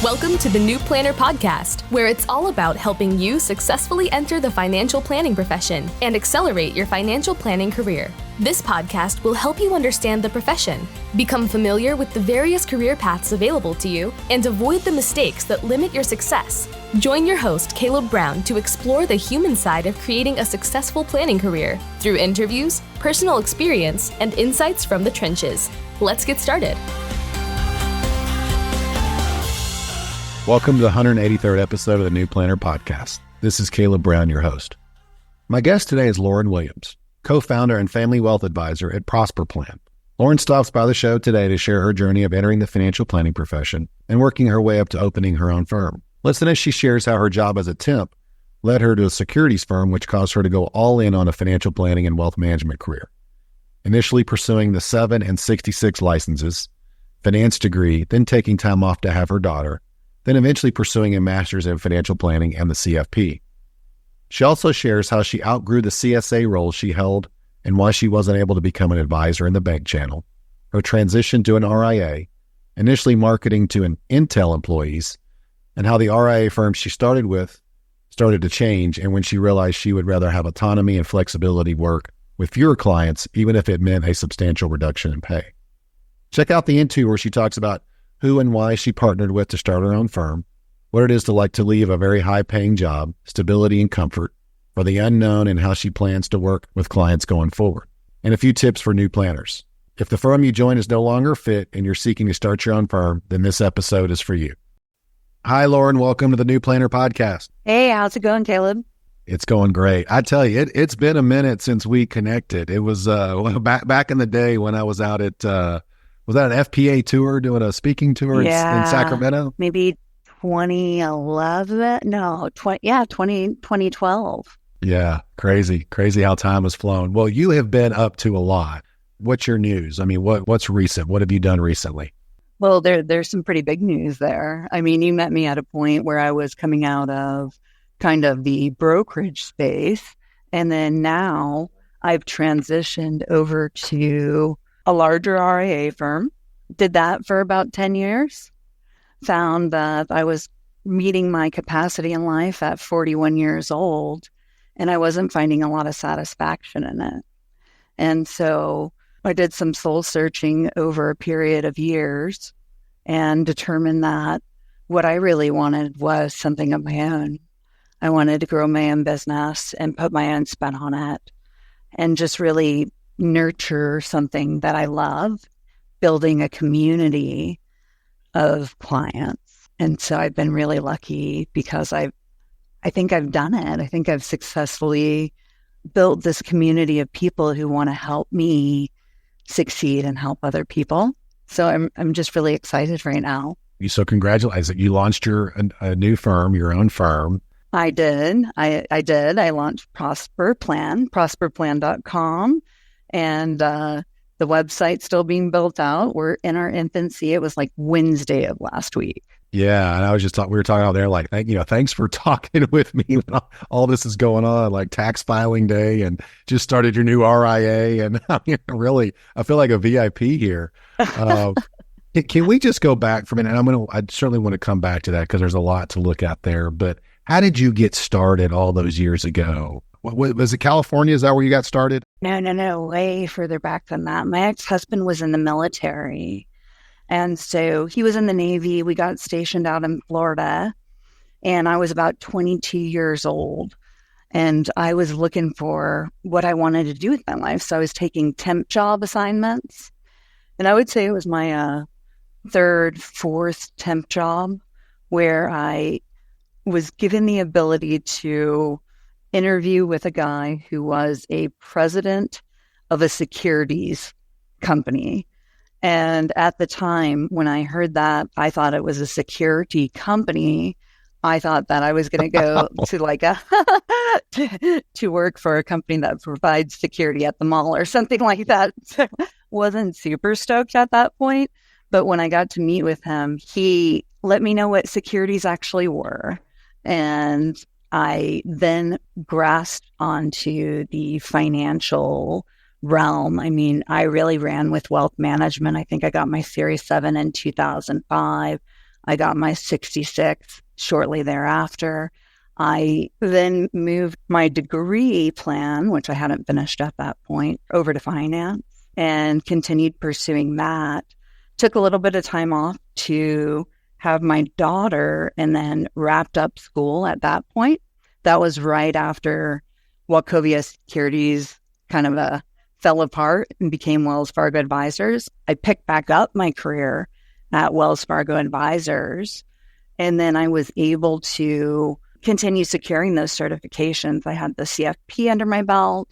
Welcome to the New Planner Podcast, where it's all about helping you successfully enter the financial planning profession and accelerate your financial planning career. This podcast will help you understand the profession, become familiar with the various career paths available to you, and avoid the mistakes that limit your success. Join your host, Caleb Brown, to explore the human side of creating a successful planning career through interviews, personal experience, and insights from the trenches. Let's get started. Welcome to the 183rd episode of the New Planner Podcast. This is Caleb Brown, your host. My guest today is Lauren Williams, co-founder and family wealth advisor at Prosper Plan. Lauren stops by the show today to share her journey of entering the financial planning profession and working her way up to opening her own firm. Listen as she shares how her job as a temp led her to a securities firm, which caused her to go all in on a financial planning and wealth management career. Initially pursuing the 7 and 66 licenses, finance degree, then taking time off to have her daughter, then eventually pursuing a master's in financial planning and the CFP. She also shares how she outgrew the CSA role she held and why she wasn't able to become an advisor in the bank channel, her transition to an RIA, initially marketing to an Intel employees, and how the RIA firm she started with started to change, and when she realized she would rather have autonomy and flexibility work with fewer clients, even if it meant a substantial reduction in pay. Check out the Into where she talks about who and why she partnered with to start her own firm, what it is to like to leave a very high-paying job, stability and comfort, for the unknown, and how she plans to work with clients going forward, and a few tips for new planners. If the firm you join is no longer fit and you're seeking to start your own firm, then this episode is for you. Hi, Lauren. Welcome to the New Planner Podcast. Hey, how's it going, Caleb? It's going great. I tell you, it's been a minute since we connected. It was back in the day when I was out at was that an FPA tour, doing a speaking tour in Sacramento? Maybe 2011? No, 2012. Yeah, crazy how time has flown. Well, you have been up to a lot. What's your news? I mean, what's recent? What have you done recently? Well, there's some pretty big news there. I mean, you met me at a point where I was coming out of kind of the brokerage space, and then now I've transitioned over to a larger RIA firm. Did that for about 10 years. Found that I was meeting my capacity in life at 41 years old, and I wasn't finding a lot of satisfaction in it. And so I did some soul searching over a period of years and determined that what I really wanted was something of my own. I wanted to grow my own business and put my own spin on it and just really nurture something that I love, building a community of clients. And so I've been really lucky because I think I've done it. I think I've successfully built this community of people who want to help me succeed and help other people. So I'm just really excited right now. So congratulations. You launched a new firm, your own firm. I did. I did. I launched Prosper Plan, prosperplan.com. And the website's still being built out. We're in our infancy. It was like Wednesday of last week. Yeah, and I was we were talking out there like, thanks for talking with me when all this is going on, like tax filing day, and just started your new RIA, and really, I feel like a VIP here. Can we just go back for a minute? I certainly want to come back to that because there's a lot to look at there. But how did you get started all those years ago? Was it California? Is that where you got started? No, way further back than that. My ex-husband was in the military. And so he was in the Navy. We got stationed out in Florida. And I was about 22 years old. And I was looking for what I wanted to do with my life. So I was taking temp job assignments. And I would say it was my third, fourth temp job where I was given the ability to interview with a guy who was a president of a securities company. And at the time when I heard that, I thought it was a security company. I thought that I was going to go to work for a company that provides security at the mall or something like that. Wasn't super stoked at that point. But when I got to meet with him, he let me know what securities actually were. And I then grasped onto the financial realm. I mean, I really ran with wealth management. I think I got my Series 7 in 2005. I got my 66 shortly thereafter. I then moved my degree plan, which I hadn't finished at that point, over to finance and continued pursuing that. Took a little bit of time off to have my daughter and then wrapped up school at that point. That was right after Wachovia Securities kind of fell apart and became Wells Fargo Advisors. I picked back up my career at Wells Fargo Advisors, and then I was able to continue securing those certifications. I had the CFP under my belt.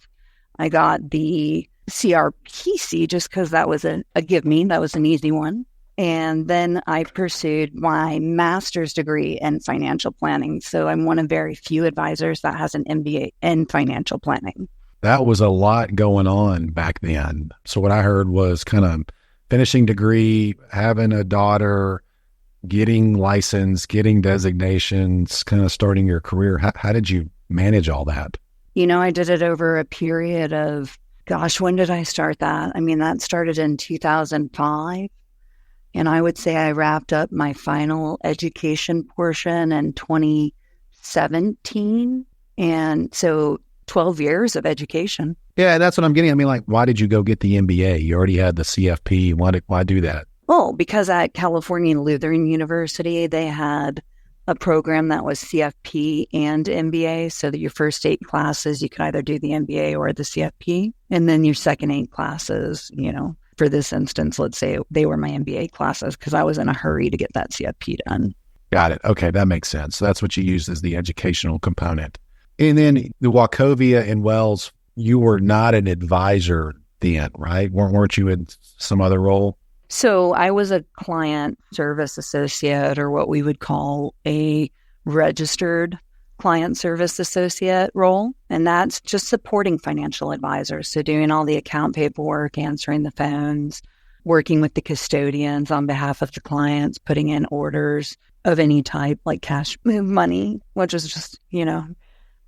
I got the CRPC just because that was a give me. That was an easy one. And then I pursued my master's degree in financial planning. So I'm one of very few advisors that has an MBA in financial planning. That was a lot going on back then. So what I heard was kind of finishing degree, having a daughter, getting licensed, getting designations, kind of starting your career. How did you manage all that? I did it over a period of, when did I start that? I mean, that started in 2005. And I would say I wrapped up my final education portion in 2017. And so 12 years of education. Yeah, that's what I'm getting. I mean, why did you go get the MBA? You already had the CFP. Why do that? Well, because at California Lutheran University, they had a program that was CFP and MBA, so that your first 8 classes, you could either do the MBA or the CFP. And then your second 8 classes, for this instance, let's say they were my MBA classes because I was in a hurry to get that CFP done. Got it. Okay, that makes sense. So that's what you used as the educational component. And then the Wachovia and Wells, you were not an advisor then, right? Weren't you in some other role? So I was a client service associate, or what we would call a registered client service associate role. And that's just supporting financial advisors. So doing all the account paperwork, answering the phones, working with the custodians on behalf of the clients, putting in orders of any type, like cash move money, which is just,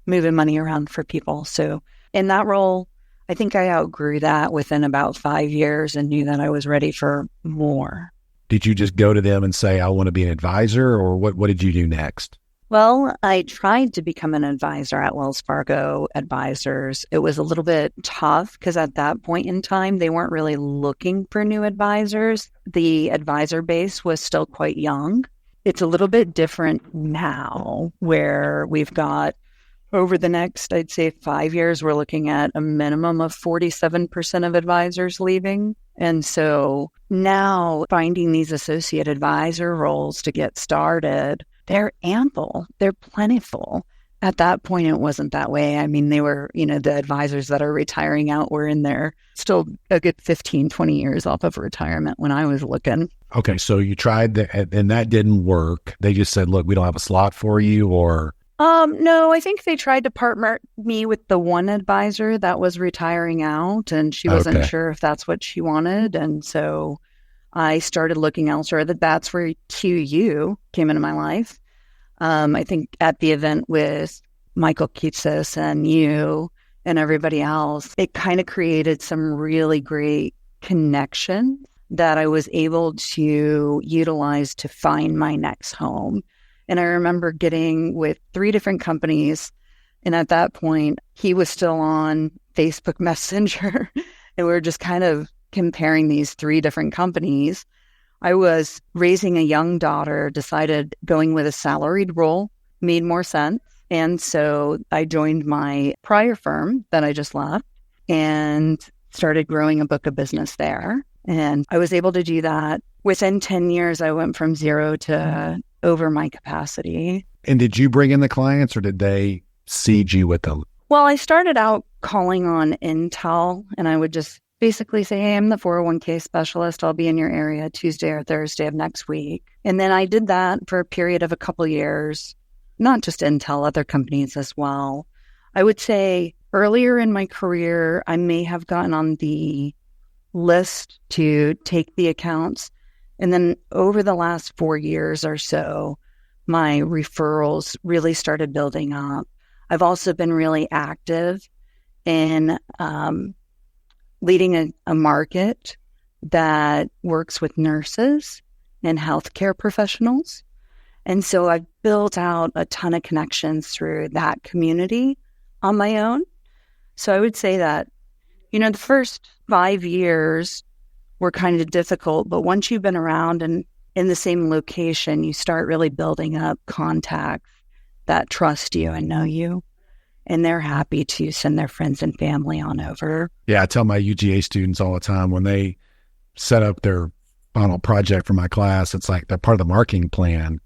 moving money around for people. So in that role, I think I outgrew that within about 5 years and knew that I was ready for more. Did you just go to them and say, I want to be an advisor, or what did you do next? Well, I tried to become an advisor at Wells Fargo Advisors. It was a little bit tough because at that point in time, they weren't really looking for new advisors. The advisor base was still quite young. It's a little bit different now, where we've got over the next, I'd say 5 years, we're looking at a minimum of 47% of advisors leaving. And so now finding these associate advisor roles to get started, they're ample, they're plentiful. At that point, it wasn't that way. I mean, they were, the advisors that are retiring out were in there still a good 15, 20 years off of retirement when I was looking. Okay, so you tried that and that didn't work. They just said, look, we don't have a slot for you, or... No, I think they tried to partner me with the one advisor that was retiring out, and she wasn't sure if that's what she wanted. And so I started looking elsewhere. That's where QU came into my life. I think at the event with Michael Kitsis and you and everybody else, it kind of created some really great connection that I was able to utilize to find my next home. And I remember getting with 3 different companies. And at that point, he was still on Facebook Messenger. And we were just kind of comparing these 3 different companies. I was raising a young daughter, decided going with a salaried role made more sense. And so I joined my prior firm that I just left and started growing a book of business there. And I was able to do that. Within 10 years, I went from 0 to over my capacity. And did you bring in the clients, or did they seed you with them? Well, I started out calling on Intel, and I would just basically say, hey, I'm the 401k specialist. I'll be in your area Tuesday or Thursday of next week. And then I did that for a period of a couple of years, not just Intel, other companies as well. I would say earlier in my career, I may have gotten on the list to take the accounts. And then over the last 4 years or so, my referrals really started building up. I've also been really active in leading a market that works with nurses and healthcare professionals. And so I've built out a ton of connections through that community on my own. So I would say that, the first 5 years were kind of difficult, but once you've been around and in the same location, you start really building up contacts that trust you and know you. And they're happy to send their friends and family on over. Yeah, I tell my UGA students all the time when they set up their final project for my class, it's like they're part of the marketing plan.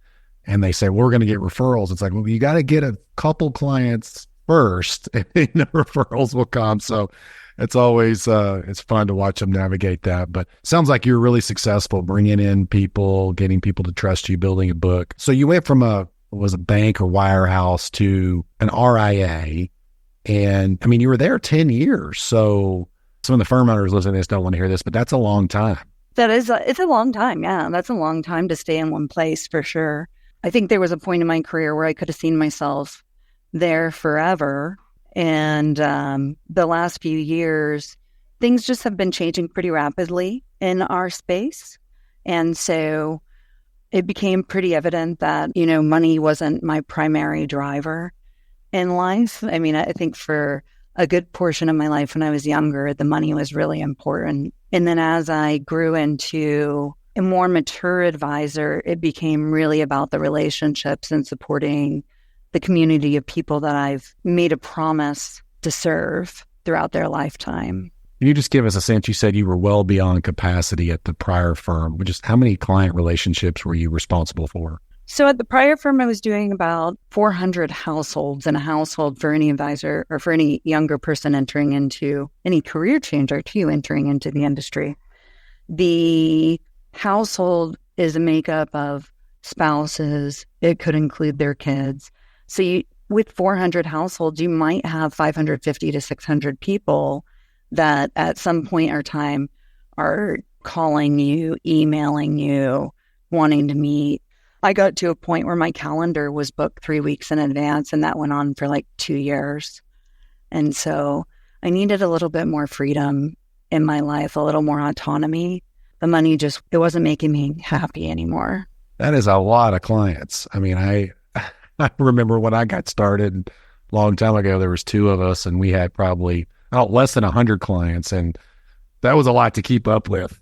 And they say, well, we're going to get referrals. It's like, well, you got to get a couple clients first and the referrals will come. So it's always, it's fun to watch them navigate that. But sounds like you're really successful bringing in people, getting people to trust you, building a book. So you went from a bank or wirehouse to an RIA. And I mean, you were there 10 years. So some of the firm owners listening to this don't want to hear this, but that's a long time. It's a long time. Yeah. That's a long time to stay in one place for sure. I think there was a point in my career where I could have seen myself there forever. And the last few years, things just have been changing pretty rapidly in our space. And so it became pretty evident that, money wasn't my primary driver in life. I mean, I think for a good portion of my life when I was younger, the money was really important. And then as I grew into a more mature advisor, it became really about the relationships and supporting the community of people that I've made a promise to serve throughout their lifetime. Can you just give us a sense? You said you were well beyond capacity at the prior firm. Just how many client relationships were you responsible for? So at the prior firm, I was doing about 400 households, and a household for any advisor or for any younger person entering into any career changer too, entering into the industry. The household is a makeup of spouses. It could include their kids. So with 400 households, you might have 550 to 600 people that at some point or time are calling you, emailing you, wanting to meet. I got to a point where my calendar was booked 3 weeks in advance, and that went on for like 2 years. And so I needed a little bit more freedom in my life, a little more autonomy. The money it wasn't making me happy anymore. That is a lot of clients. I mean, I remember when I got started a long time ago, there was 2 of us and we had probably less than 100 clients. And that was a lot to keep up with.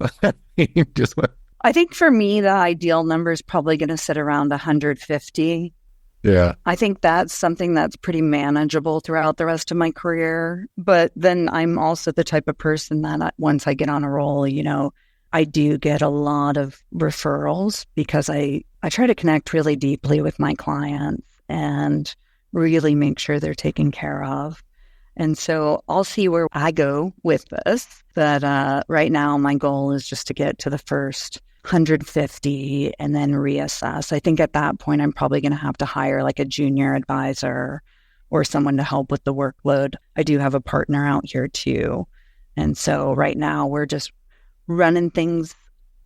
I think for me, the ideal number is probably going to sit around 150. Yeah. I think that's something that's pretty manageable throughout the rest of my career. But then I'm also the type of person that once I get on a roll, I do get a lot of referrals because I try to connect really deeply with my clients and really make sure they're taken care of. And so I'll see where I go with this. But right now, my goal is just to get to the first 150 and then reassess. I think at that point, I'm probably going to have to hire like a junior advisor or someone to help with the workload. I do have a partner out here too. And so right now, we're just running things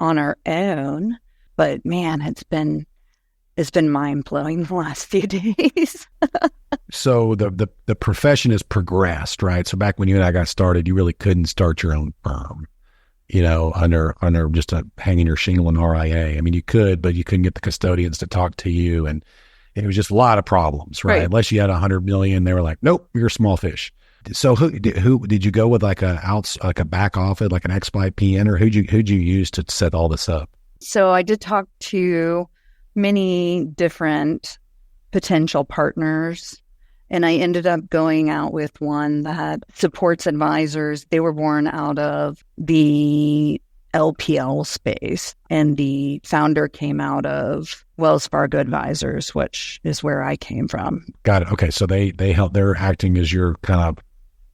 on our own, but man, it's been mind-blowing the last few days. So the profession has progressed, right? So back when you and I got started, you really couldn't start your own firm, under just hanging your shingle in RIA. I mean, you could, but you couldn't get the custodians to talk to you, and it was just a lot of problems, right? Unless you had 100 million, they were like, nope, you're a small fish. So who did you go with, like a back office, like an expert PN, or who'd you use to set all this up? So I did talk to many different potential partners, and I ended up going out with one that supports advisors. They were born out of the LPL space, and the founder came out of Wells Fargo Advisors, which is where I came from. Got it. Okay, so they help. They're acting as your kind of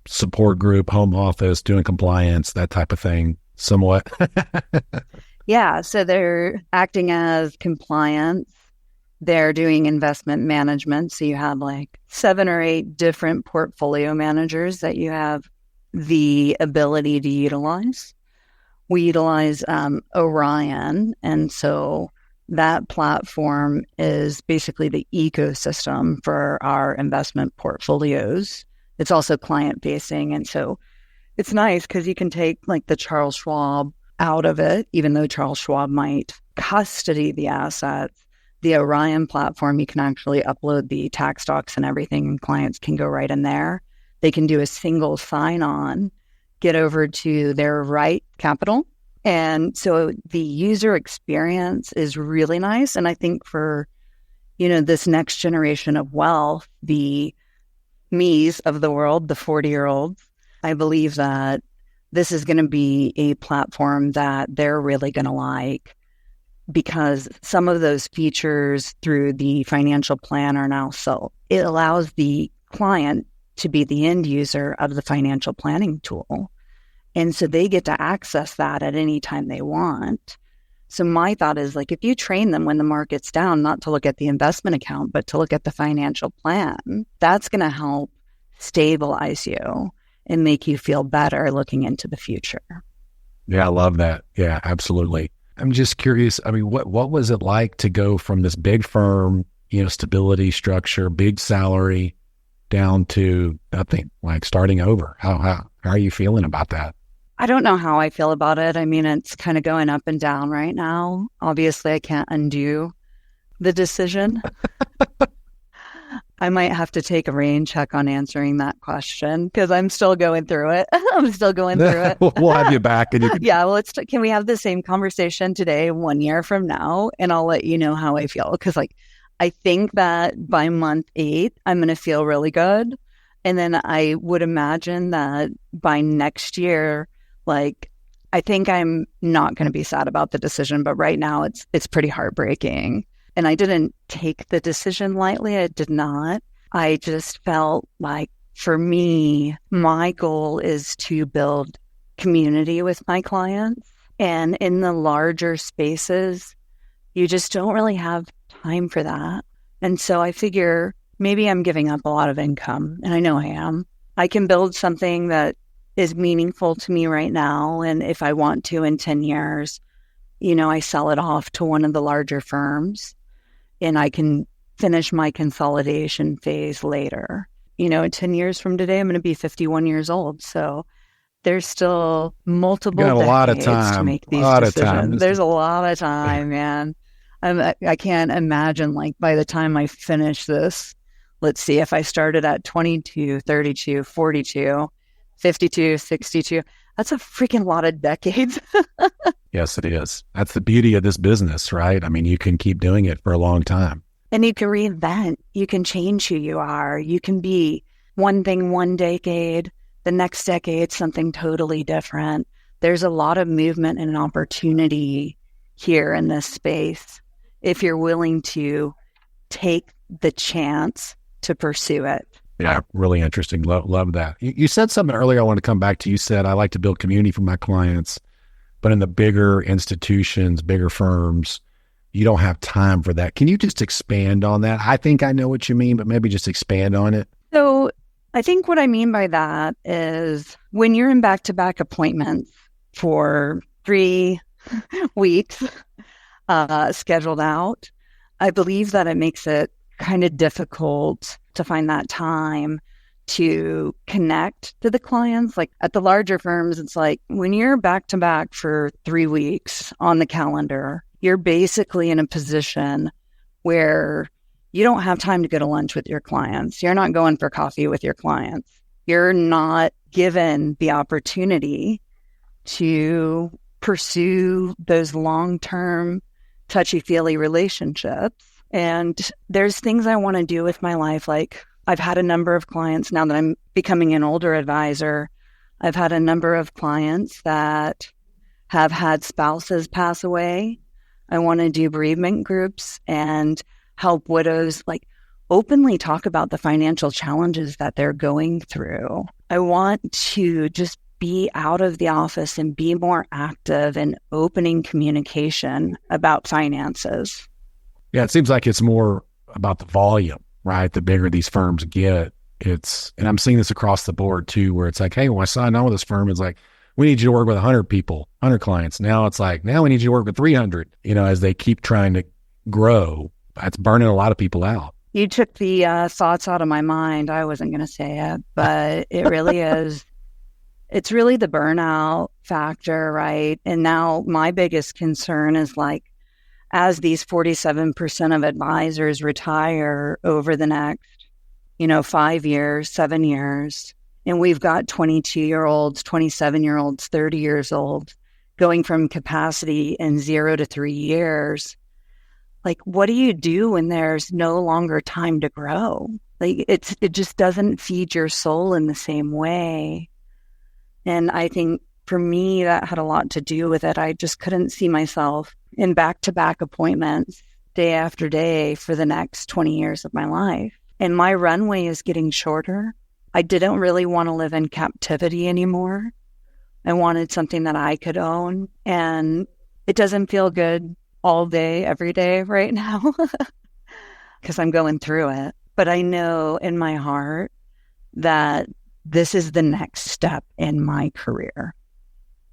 support group, home office, doing compliance, that type of thing, somewhat. Yeah, so they're acting as compliance. They're doing investment management. So you have like 7 or 8 different portfolio managers that you have the ability to utilize. We utilize Orion. And so that platform is basically the ecosystem for our investment portfolios. It's also client facing. And so it's nice because you can take like the Charles Schwab out of it, even though Charles Schwab might custody the assets. The Orion platform, you can actually upload the tax docs and everything, and clients can go right in there. They can do a single sign-on, get over to their right capital. And so the user experience is really nice. And I think for, this next generation of wealth, the me's of the world, the 40-year-olds, I believe that this is going to be a platform that they're really going to like, because some of those features through the financial plan are now sold. It allows the client to be the end user of the financial planning tool. And so they get to access that at any time they want. So my thought is, like, if you train them when the market's down, not to look at the investment account, but to look at the financial plan, that's going to help stabilize you and make you feel better looking into the future. Yeah, I love that. Yeah, absolutely. I'm just curious. I mean, what was it like to go from this big firm, stability, structure, big salary, down to nothing, like starting over? How are you feeling about that? I don't know how I feel about it. I mean, it's kind of going up and down right now. Obviously, I can't undo the decision. I might have to take a rain check on answering that question, because I'm still going through it. We'll have you back. And Yeah, well, can we have the same conversation today, 1 year from now, and I'll let you know how I feel. Because I think that by month 8, I'm going to feel really good. And then I would imagine that by next year, I think I'm not going to be sad about the decision. But right now it's pretty heartbreaking. And I didn't take the decision lightly. I did not. I just felt like, for me, my goal is to build community with my clients. And in the larger spaces, you just don't really have time for that. And so I figure maybe I'm giving up a lot of income, and I know I am. I can build something that is meaningful to me right now. And if I want to, in 10 years, I sell it off to one of the larger firms, and I can finish my consolidation phase later. 10 years from today, I'm going to be 51 years old. So there's still multiple decades a lot of time to make these decisions. There's a lot of time, man. I can't imagine, by the time I finish this, let's see, if I started at 22, 32, 42, 52, 62, that's a freaking lot of decades. Yes, it is. That's the beauty of this business, right? I mean, you can keep doing it for a long time. And you can reinvent. You can change who you are. You can be one thing one decade, the next decade, something totally different. There's a lot of movement and opportunity here in this space if you're willing to take the chance to pursue it. Yeah, really interesting. Love that. You said something earlier I want to come back to. You said, I like to build community for my clients, but in the bigger institutions, bigger firms, you don't have time for that. Can you just expand on that? I think I know what you mean, but maybe just expand on it. So I think what I mean by that is, when you're in back-to-back appointments for 3 weeks scheduled out, I believe that it makes it kind of difficult to find that time to connect to the clients. Like at the larger firms, it's like when you're back to back for 3 weeks on the calendar, you're basically in a position where you don't have time to go to lunch with your clients. You're not going for coffee with your clients. You're not given the opportunity to pursue those long-term touchy-feely relationships. And there's things I want to do with my life. Like, I've had a number of clients now that I'm becoming an older advisor. I've had a number of clients that have had spouses pass away. I want to do bereavement groups and help widows openly talk about the financial challenges that they're going through. I want to just be out of the office and be more active in opening communication about finances. Yeah, it seems like it's more about the volume, right? The bigger these firms get, and I'm seeing this across the board too, where it's like, hey, when I signed on with this firm, it's like, we need you to work with 100 people, 100 clients. Now it's like, now we need you to work with 300, as they keep trying to grow. That's burning a lot of people out. You took the thoughts out of my mind. I wasn't going to say it, but it really is. it's really the burnout factor, right? And now my biggest concern is like, as these 47% of advisors retire over the next, 5 years, 7 years, and we've got 22-year-olds, 27-year-olds, 30 years old going from capacity in 0 to 3 years. Like, what do you do when there's no longer time to grow? Like, it just doesn't feed your soul in the same way. And I think for me, that had a lot to do with it. I just couldn't see myself in back-to-back appointments day after day for the next 20 years of my life. And my runway is getting shorter. I didn't really want to live in captivity anymore. I wanted something that I could own. And it doesn't feel good all day, every day right now because I'm going through it. But I know in my heart that this is the next step in my career.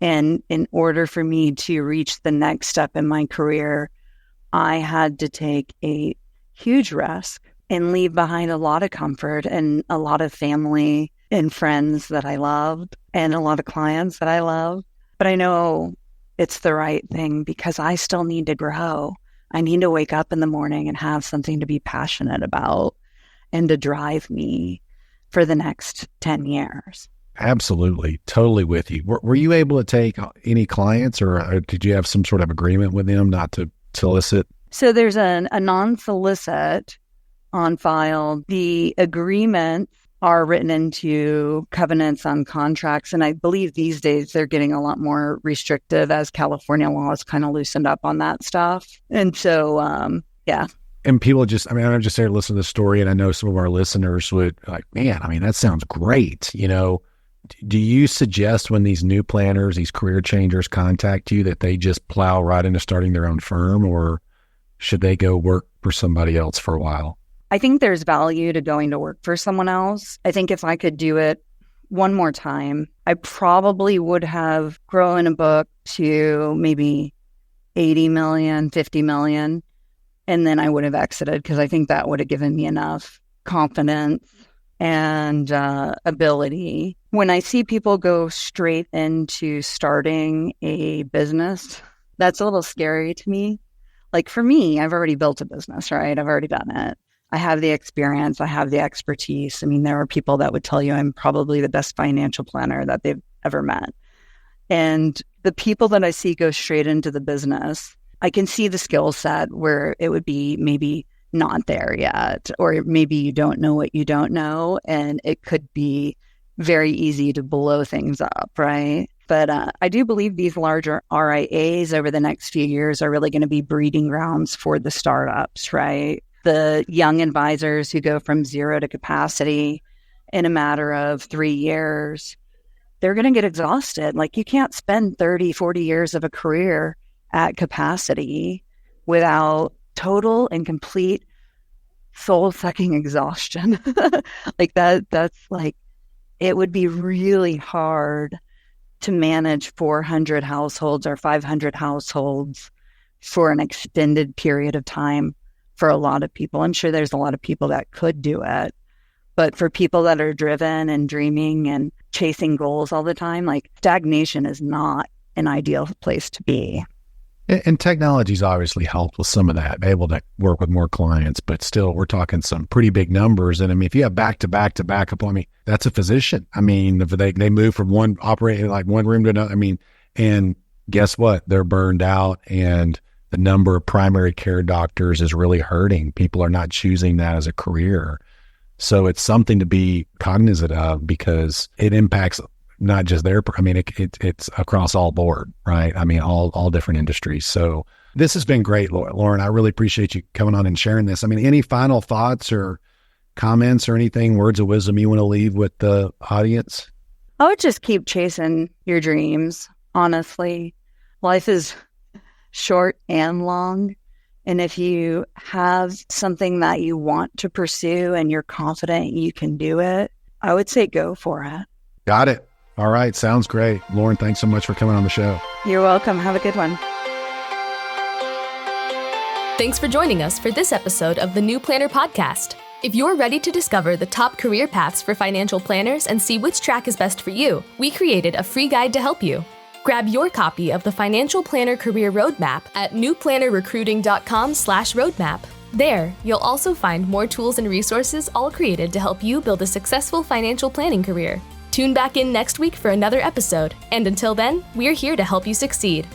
And in order for me to reach the next step in my career, I had to take a huge risk and leave behind a lot of comfort and a lot of family and friends that I loved and a lot of clients that I love. But I know it's the right thing because I still need to grow. I need to wake up in the morning and have something to be passionate about and to drive me for the next 10 years. Absolutely. Totally with you. Were you able to take any clients or did you have some sort of agreement with them not to solicit? So there's a non-solicit on file. The agreements are written into covenants on contracts. And I believe these days they're getting a lot more restrictive as California law has kind of loosened up on that stuff. And so, yeah. And people I'm just there to listen to the story. And I know some of our listeners would like, man, that sounds great. Do you suggest when these new planners, these career changers contact you that they just plow right into starting their own firm, or should they go work for somebody else for a while? I think there's value to going to work for someone else. I think if I could do it one more time, I probably would have grown a book to maybe 80 million, 50 million, and then I would have exited because I think that would have given me enough confidence and ability. When I see people go straight into starting a business, that's a little scary to me. Like for me, I've already built a business, right? I've already done it. I have the experience. I have the expertise. There are people that would tell you I'm probably the best financial planner that they've ever met. And the people that I see go straight into the business, I can see the skill set where it would be maybe not there yet, or maybe you don't know what you don't know, and it could be very easy to blow things up, right? But I do believe these larger RIAs over the next few years are really going to be breeding grounds for the startups, right? The young advisors who go from 0 to capacity in a matter of 3 years, they're going to get exhausted. Like you can't spend 30, 40 years of a career at capacity without total and complete soul-sucking exhaustion. Like that's like, it would be really hard to manage 400 households or 500 households for an extended period of time for a lot of people. I'm sure there's a lot of people that could do it, but for people that are driven and dreaming and chasing goals all the time, like stagnation is not an ideal place to be. And technology's obviously helped with some of that, able to work with more clients, but still we're talking some pretty big numbers. And if you have back to back appointment, that's a physician. If they move from one operating, like one room to another, and guess what? They're burned out, and the number of primary care doctors is really hurting. People are not choosing that as a career. So it's something to be cognizant of because it impacts not just their, it's across all board, right? All different industries. So this has been great, Lauren. I really appreciate you coming on and sharing this. Any final thoughts or comments or anything, words of wisdom you want to leave with the audience? I would just keep chasing your dreams. Honestly, life is short and long. And if you have something that you want to pursue and you're confident you can do it, I would say go for it. Got it. All right. Sounds great. Lauren, thanks so much for coming on the show. You're welcome. Have a good one. Thanks for joining us for this episode of the New Planner Podcast. If you're ready to discover the top career paths for financial planners and see which track is best for you, we created a free guide to help you. Grab your copy of the Financial Planner Career Roadmap at newplannerrecruiting.com/roadmap. There, you'll also find more tools and resources all created to help you build a successful financial planning career. Tune back in next week for another episode, and until then, we're here to help you succeed.